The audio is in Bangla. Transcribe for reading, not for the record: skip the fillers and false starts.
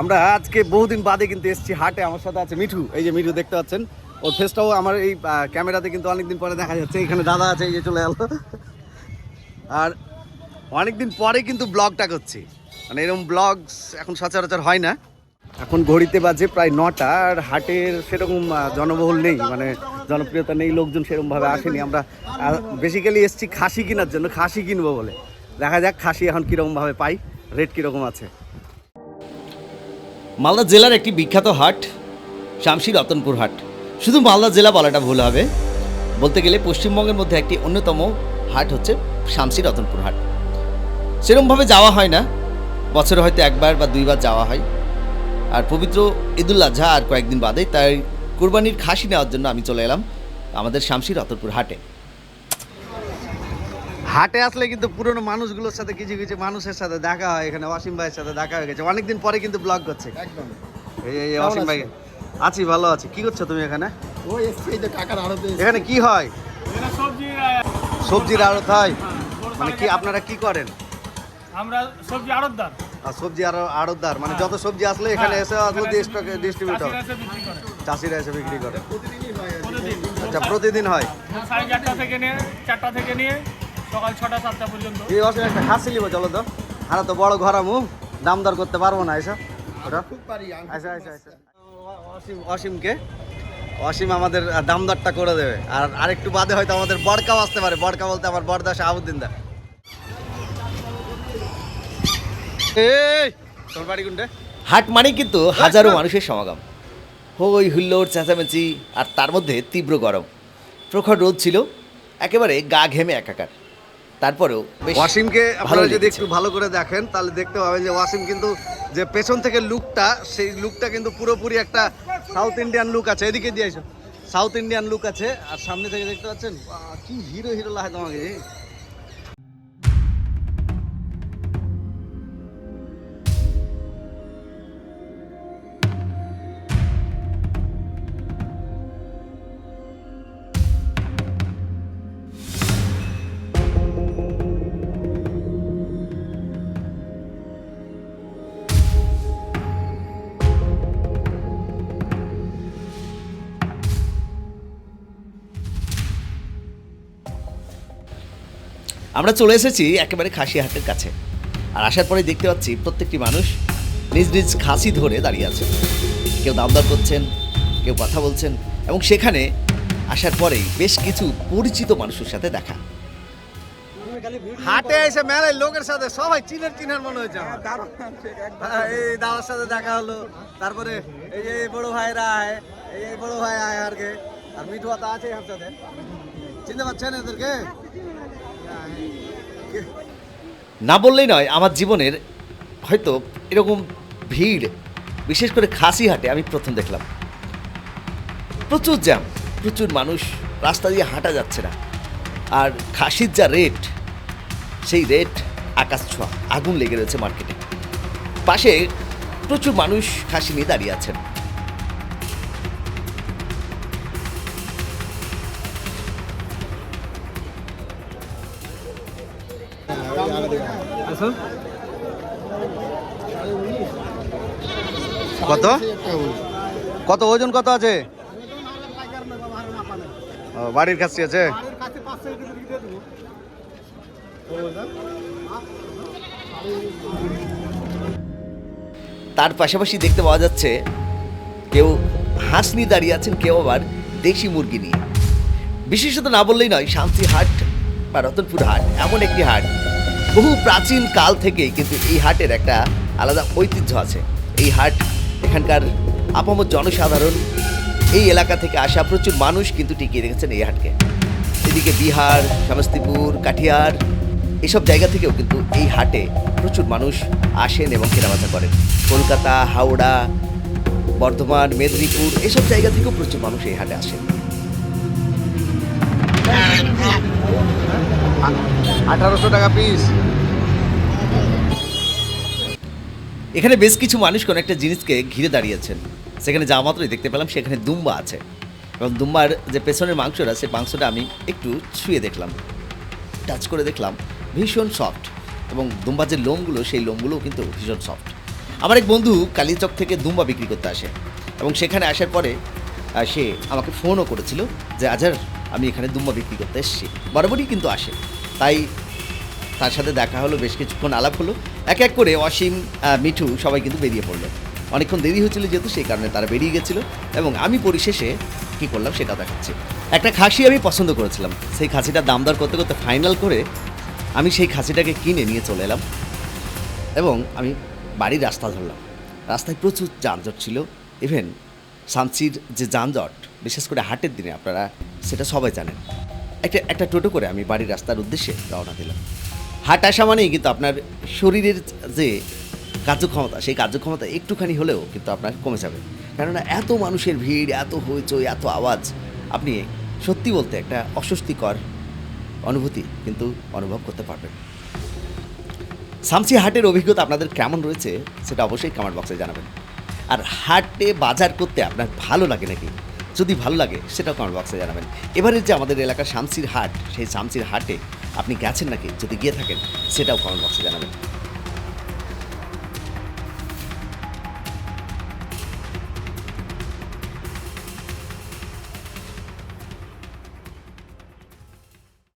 আমরা আজকে বহুদিন বাদে কিন্তু এসেছি হাটে। আমার সাথে আছে মিঠু। এই যে মিঠু দেখতে পাচ্ছেন, ওর ফেসটাও আমার এই ক্যামেরাতে কিন্তু অনেকদিন পরে দেখা যাচ্ছে। এখানে দাদা আছে, এই যে চলে গেল। আর অনেকদিন পরে কিন্তু ব্লগটা করছি, মানে এরকম ব্লগ এখন সচরাচর হয় না। এখন ঘড়িতে বাজে প্রায় 9টা, আর হাটের সেরকম জনবহুল নেই, মানে জনপ্রিয়তা নেই, লোকজন সেরকমভাবে আসেনি। আমরা বেসিক্যালি এসেছি খাসি কেনার জন্য, খাসি কিনবো বলে। দেখা যাক খাসি এখন কীরকমভাবে পাই, রেট কীরকম আছে। মালদা জেলার একটি বিখ্যাত হাট শামসি রতনপুর হাট। শুধু মালদা জেলা বলাটা ভুল হবে, বলতে গেলে পশ্চিমবঙ্গের মধ্যে একটি অন্যতম হাট হচ্ছে শামসি রতনপুর হাট। সেরকমভাবে যাওয়া হয় না, বছরে হয়তো একবার বা দুইবার যাওয়া হয়। আর পবিত্র ঈদুল আজহা আর কয়েকদিন বাদে, তাই কুরবানির খাসি নেওয়ার জন্য আমি চলে এলাম আমাদের শামসি রতনপুর হাটে। হাটে আসলে কিন্তু পুরনো মানুষগুলোর সাথে, কিছু কিছু মানুষের সাথে দেখা হয়। এখানে ওয়াসিম ভাইয়ের সাথে দেখা হয়ে গেছে, অনেকদিন পরে কিন্তু ব্লগ করছে। একদম। এই ওয়াসিম ভাই। আছি, ভালো আছি। কি করছো তুমি এখানে? ওই এসছে এই যে কাকার আড়তে। এখানে কি হয়? সবজির আড়ত হয়। মানে কি আপনারা কি করেন? আমরা সবজি আড়তদার। আর সবজি আড়তদার, মানে যত সবজি আসলে এখানে এসে ডিস্ট্রিবিউটর, চাষিরা এসে বিক্রি করে। আচ্ছা, প্রতিদিন হয়? 4:30 থেকে নিয়ে 4টা থেকে নিয়ে সকাল 6টা 7টা পর্যন্ত। এই অসীম একটা খাসি লিবো, চলো তো। আর তো বড় ঘরামু, দাম দর করতে পারবো না। এসব ওটা খুব পারি। আচ্ছা আচ্ছা আচ্ছা। অসীমকে, অসীম আমাদের দাম দরটা করে দেবে। আর আরেকটু বাদে হয়তো আমাদের বড়কাও আসতে পারে। বড়কা বলতে আমার বড়দা শাহাবুদ্দিন দা। এই তোর বাড়ি কোনটা? হাট মানে কিন্তু হাজারো মানুষের সমাগম, হই হুল্লোড় চেঁচামেচি, আর তার মধ্যে তীব্র গরম। প্রখর রোদ ছিল, একেবারে গা ঘেমে একাকার। তারপরেও বেশ ওয়াসিমকে আপনারা ভালো যদি লেগেছে। একটু ভালো করে দেখেন তাহলে দেখতে পাবেন যে ওয়াসিম কিন্তু যে পেছন থেকে লুকটা, সেই লুকটা কিন্তু পুরোপুরি একটা সাউথ ইন্ডিয়ান লুক আছে। এদিকে দিয়ে এসো, সাউথ ইন্ডিয়ান লুক আছে। আর সামনে থেকে দেখতে পাচ্ছেন কি হিরো হিরো লাগে তোমাকে। আমরা চলে এসেছি একেবারে খাসি হাটের কাছে। আর আসার পরে দেখতে পাচ্ছি প্রত্যেকটি মানুষ নিজ নিজ খাসি ধরে দাঁড়িয়ে আছে। কেউ দাম দর করছেন, কেউ কথা বলছেন, এবং সেখানে আসার পরেই বেশ কিছু পরিচিত মানুষের সাথে দেখা। হাটে এসে মেলায় লোকের সাথে সবাই চিনার মনে হয়েছে আমার। এই দাদার সাথে দেখা হলো, তারপরে এই যে বড় ভাইরা আয়, এই বড় ভাই আয় আর কে, আর মিঠু তো আছে আমার সাথে। চিনতে পারছেন এদেরকে? না বললেই নয়, আমার জীবনের হয়তো এরকম ভিড়, বিশেষ করে খাসি হাটে আমি প্রথম দেখলাম। প্রচুর জ্যাম, প্রচুর মানুষ, রাস্তা দিয়ে হাঁটা যাচ্ছে না। আর খাসির যা রেট, সেই রেট আকাশ ছোঁয়া, আগুন লেগে রয়েছে মার্কেটে। পাশে প্রচুর মানুষ খাসি নিয়ে দাঁড়িয়ে আছেন। কত কত ওজন কত আছে? বাড়ির খাসি আছে। তার পাশাপাশি দেখতে পাওয়া যাচ্ছে কেউ হাঁস নিয়ে দাঁড়িয়ে আছেন, কেউ আবার দেশি মুরগি নিয়ে। বিশেষত না বললেই নয়, শামসি হাট বা রতনপুর হাট এমন একটি হাট, বহু প্রাচীন কাল থেকেই কিন্তু এই হাটের একটা আলাদা ঐতিহ্য আছে। এই হাট, এখানকার আপামর জনসাধারণ, এই এলাকা থেকে আসা প্রচুর মানুষ কিন্তু টিকিয়ে রেখেছেন এই হাটকে। এদিকে বিহার, সমস্তিপুর, কাঠিয়ার, এসব জায়গা থেকেও কিন্তু এই হাটে প্রচুর মানুষ আসেন এবং কেনাবেচা করেন। কলকাতা, হাওড়া, বর্ধমান, মেদিনীপুর, এসব জায়গা থেকেও প্রচুর মানুষ এই হাটে আসেন। 1800 টাকা পিস। এখানে বেশ কিছু মানুষ কোনো একটা জিনিসকে ঘিরে দাঁড়িয়েছেন। সেখানে যাওয়া মাত্রই দেখতে পেলাম সেখানে দুম্বা আছে, এবং দুম্বার যে পেছনের মাংসটা, সে মাংসটা আমি একটু ছুঁয়ে দেখলাম, টাচ করে দেখলাম, ভীষণ সফট, এবং দুম্বার যে লোমগুলো সেই লোমগুলোও কিন্তু ভীষণ সফট। আমার এক বন্ধু কালীচক থেকে দুম্বা বিক্রি করতে আসে এবং সেখানে আসার পরে সে আমাকে ফোনও করেছিল যে আজহার আমি এখানে দুম্বা বিক্রি করতে এসেছি, বরাবরই কিন্তু আসে। তাই তার সাথে দেখা হলো, বেশ কিছুক্ষণ আলাপ হলো, এক এক করে অসীম, মিঠু সবাই কিন্তু বেরিয়ে পড়লো। অনেকক্ষণ দেরি হয়েছিল যেহেতু, সেই কারণে তারা বেরিয়ে গেছিলো এবং আমি পরিশেষে কী করলাম সেটা দেখাচ্ছি। একটা খাসি আমি পছন্দ করেছিলাম, সেই খাসিটার দাম দর করতে করতে ফাইনাল করে আমি সেই খাসিটাকে কিনে নিয়ে চলে এলাম এবং আমি বাড়ির রাস্তা ধরলাম। রাস্তায় প্রচুর যানজট ছিল, ইভেন শামসির যে যানজট, বিশেষ করে হাটের দিনে, আপনারা সেটা সবাই জানেন। একটা টোটো করে আমি বাড়ির রাস্তার উদ্দেশ্যে রওনা দিলাম। হাট আসা মানেই কিন্তু আপনার শরীরের যে কার্যক্ষমতা, সেই কার্যক্ষমতা একটুখানি হলেও কিন্তু আপনার কমে যাবে। কেননা এত মানুষের ভিড়, এত হইচই, এত আওয়াজ, আপনি সত্যি বলতে একটা অস্বস্তিকর অনুভূতি কিন্তু অনুভব করতে পারবেন। শামসি হাটের অভিজ্ঞতা আপনাদের কেমন রয়েছে সেটা অবশ্যই কমেন্ট বক্সে জানাবেন। আর হাটে বাজার করতে আপনার ভালো লাগে নাকি? যদি ভালো লাগে সেটাও কমেন্ট বক্সে জানাবেন। এবারে যে আমাদের এলাকার শামসির হাট, সেই শামসির হাটে আপনি গেছেন নাকি? যদি গিয়ে থাকেন সেটাও কমেন্ট বক্সে জানাবেন।